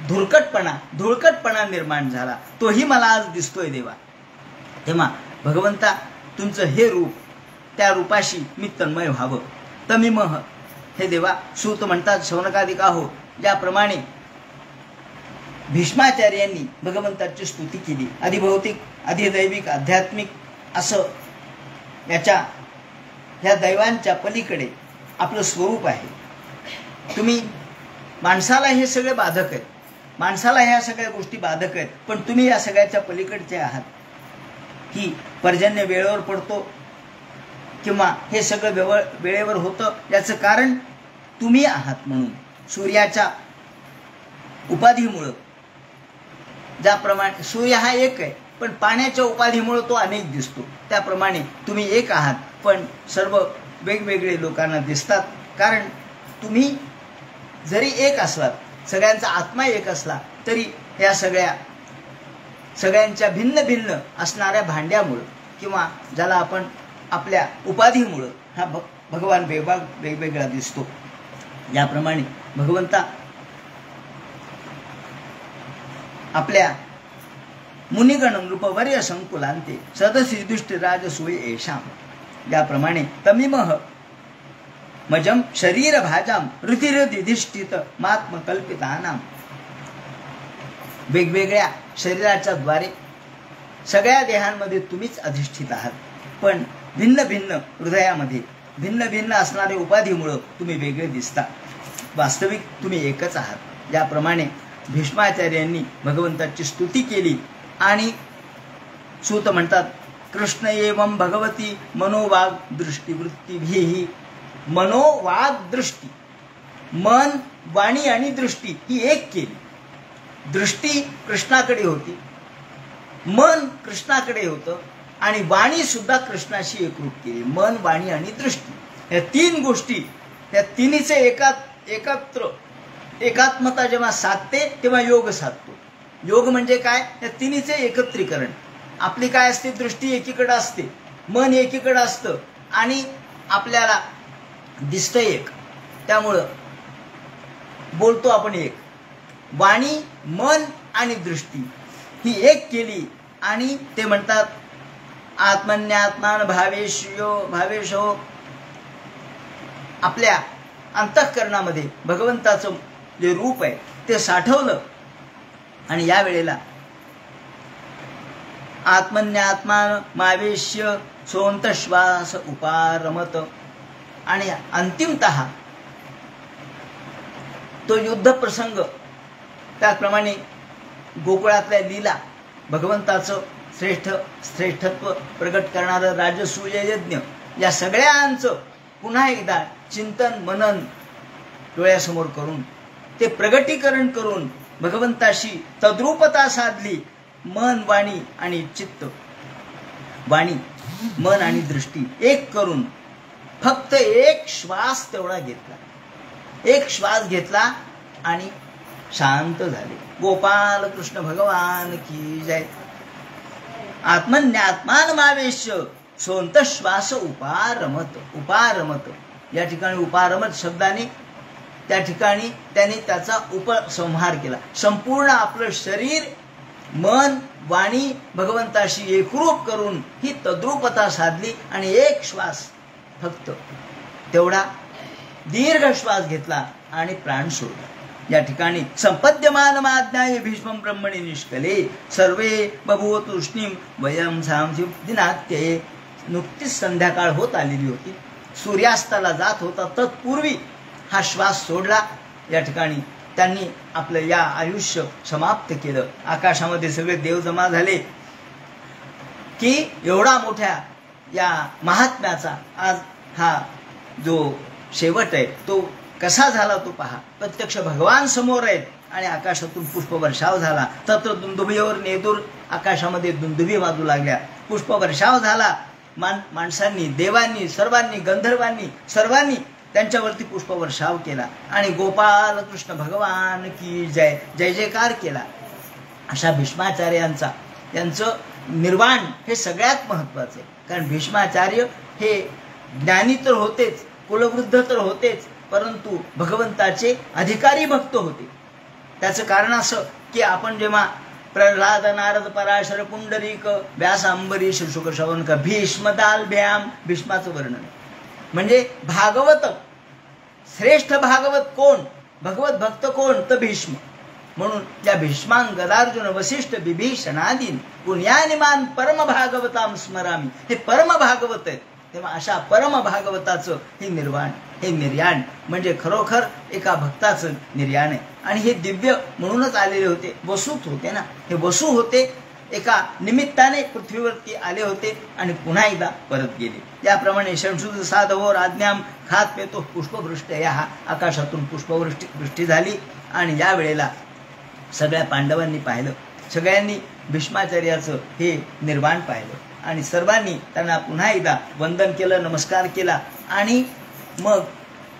धुळकटपणा निर्माण झाला. तोही मला आज दिसतोय देवा. तेव्हा भगवंता तुमचं हे रूप, त्या रूपाशी मी तन्मय व्हावं. तमिमह हे देवा सूत म्हणतात शौनकादिका हो. ज्याप्रमाणे भीष्माचार्यांनी भगवंताची स्तुती केली, अधिभौतिक अधिदैविक आध्यात्मिक असं ह्या दैवांच्या पलीकडे आपलं स्वरूप आहे. तुम्ही माणसाला हे सगळे बाधक आहेत, माणसाला ह्या सगळ्या गोष्टी बाधक आहेत, पण तुम्ही या सगळ्याच्या पलीकडचे आहात. की पर्जन्य वेळेवर पडतो किंवा हे सगळं वेळेवर होतं याचं कारण तुम्ही आहात. म्हणून सूर्याच्या उपाधीमुळं, ज्याप्रमाणे सूर्य हा एक आहे पण पाण्याच्या उपाधीमुळे तो अनेक दिसतो, त्याप्रमाणे तुम्ही एक आहात पण सर्व वेगवेगळे लोकांना दिसतात. कारण तुम्ही जरी एक असलात, सगळ्यांचा आत्मा एक असला तरी ह्या सगळ्यांच्या भिन्न भिन्न असणाऱ्या भांड्यामुळं किंवा ज्याला आपण आपल्या उपाधीमुळं हा भगवान वेगवेगळा दिसतो. याप्रमाणे भगवंता आपल्या मुनिगण नृपवर्य संकुलांते सदसिदुष्ट राजसूय येषाम. याप्रमाणे तमिमह मजम शरीर भाजाम रुधिरधिष्ठित मात्मकल्पितानाम. वेगवेगळ्या शरीराच्या द्वारे सगळ्या देहांमध्ये तुम्हीच अधिष्ठित आहात, पण भिन्न भिन्न हृदयामध्ये भिन्न भिन्न असणाऱ्या उपाधीमुळे तुम्ही वेगळे दिसता. वास्तविक तुम्ही एकच आहात. ज्याप्रमाणे भीष्माचार्यांनी भगवंताची स्तुती केली आणि सूत म्हणतात कृष्ण एवं भगवती मनोवाग दृष्टी वृत्तीभिः. मनोवाग दृष्टी, मन वाणी आणि दृष्टी ही एक केली. दृष्टी कृष्णाकडे होती, मन कृष्णाकडे होतं आणि वाणी सुद्धा कृष्णाशी एकरूप केली. मन वाणी आणि दृष्टी या तीन गोष्टी, या तिन्हीचे एकात्मता जेव्हा साधते तेव्हा योग साधतो. योग म्हणजे काय? या तिन्हीचे एकत्रीकरण. आपली काय असते? दृष्टी एकीकडे असते, मन एकीकडे असतं आणि आपल्याला दिसतं एक, त्यामुळं बोलतो आपण एक. वाणी, मन आणि दृष्टी ही एक केली आणि ते म्हणतात आत्मन्यात्मान भावेशो आपल्या अंतःकरणामध्ये भगवंताचं जे रूप आहे ते साठवलं आणि या वेळेला आत्मन्यात्मान मावेश्य सोंत श्वास उपारमत आणि अंतिमतः तो युद्ध प्रसंग त्याप्रमाणे गोकुळातल्या लीला भगवंताचं श्रेष्ठत्व प्रगट करणारं राजसूय यज्ञ या सगळ्यांचं पुन्हा एकदा चिंतन मनन डोळ्यासमोर करून ते प्रगटीकरण करून भगवंताशी तद्रूपता साधली. मन वाणी आणि चित्त, वाणी मन आणि दृष्टी एक करून फक्त एक श्वास तेवढा घेतला. एक श्वास घेतला आणि शांत झाले. गोपाल कृष्ण भगवान की जय. आत्मन्यात्मान मावेश्य सोंत श्वास उपारमत या ठिकाणी उपारमत शब्दाने त्या ठिकाणी त्याने त्याचा उपसंहार केला. संपूर्ण आपलं शरीर मन वाणी भगवंताशी एकरूप करून ही तद्रूपता साधली आणि एक श्वास फक्त तेवढा दीर्घ श्वास घेतला आणि प्राण सोडला. या ठिकाणी संपद्यमान माज्ञाय भीष्मं ब्रह्मणि निष्कले सर्वे बभूव तूष्णीम वयम सांसी दिनात्ये. नुकतीच संध्याकाळ होत आलेली होती, सूर्यास्ताला जात होता. तत्पूर्वी हा श्वास सोडला. या ठिकाणी त्यांनी आपलं या आयुष्य समाप्त केलं. आकाशामध्ये सगळे देव जमा झाले की एवढा मोठ्या या महात्म्याचा आज हा जो शेवट आहे तो कसा झाला तो पहा. प्रत्यक्ष भगवान समोर आहेत आणि आकाशातून पुष्पवर्षाव झाला. तत्र दुंदुभीवर नेदूर आकाशामध्ये दुंदुभी वाजू लागल्या. पुष्पवर्षाव झाला. माणसांनी देवांनी सर्वांनी गंधर्वांनी सर्वांनी त्यांच्यावरती पुष्पवर्षाव केला आणि गोपाल कृष्ण भगवान की जय जय जयकार केला. अशा भीष्माचार्यांचा यांचं निर्वाण हे सगळ्यात महत्वाचं आहे. कारण भीष्माचार्य हे ज्ञानी तर होतेच, कुलवृद्ध तर होतेच, परंतु भगवंताचे अधिकारी भक्त होते. त्याचं कारण असं की आपण जेव्हा प्रल्हाद नारद पराशर पुंडरीक व्यास अंबरीश शुक शौनक भीष्म दालभ्याम भीष्माचं वर्णन म्हणजे भागवत श्रेष्ठ भागवत कोण, भगवत भक्त कोण तर भीष्म. म्हणून या भीष्मां गदार्जुन वसिष्ठ विभीषणादीन पुण्यानिमान परम भागवताम स्मरामी. हे परम भागवत आहे. तेव्हा अशा परम भागवताचं हे निर्वाण हे निर्याण म्हणजे खरोखर एका भक्ताचं निर्याण आहे. आणि हे दिव्य म्हणूनच आलेले होते. वसूत होते ना, हे वसू होते. एका निमित्ताने पृथ्वीवरती आले होते आणि पुन्हा एकदा परत गेले. याप्रमाणे शंशुद साधवो राज्ञाम खात पेतो पुष्पवृष्टी या आकाशातून पुष्पवृष्टी झाली. आणि या वेळेला सगळ्या पांडवांनी पाहिलं, सगळ्यांनी भीष्माचार्याचं हे निर्वाण पाहिलं आणि सर्वांनी त्यांना पुन्हा एकदा वंदन केलं, नमस्कार केला आणि मग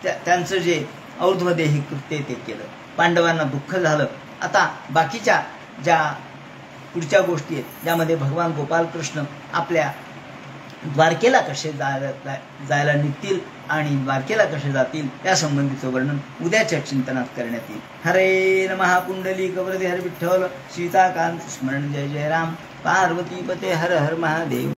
त्यांचं जे और्ध्वदेही कृत्य ते केलं. पांडवांना दुःख झालं. आता बाकीच्या ज्या पुढच्या गोष्टी आहेत ज्यामध्ये भगवान गोपालकृष्ण आपल्या द्वारकेला कसे जायला निघतील आणि द्वारकेला कसे जातील या संबंधीचं वर्णन उद्याच्या चिंतनात करण्यात येईल. हरे नमः. पुंडलिक वरदे हर विठ्ठल सीताकांत स्मरण जय जय राम. पार्वतीपते हर हर महादेव.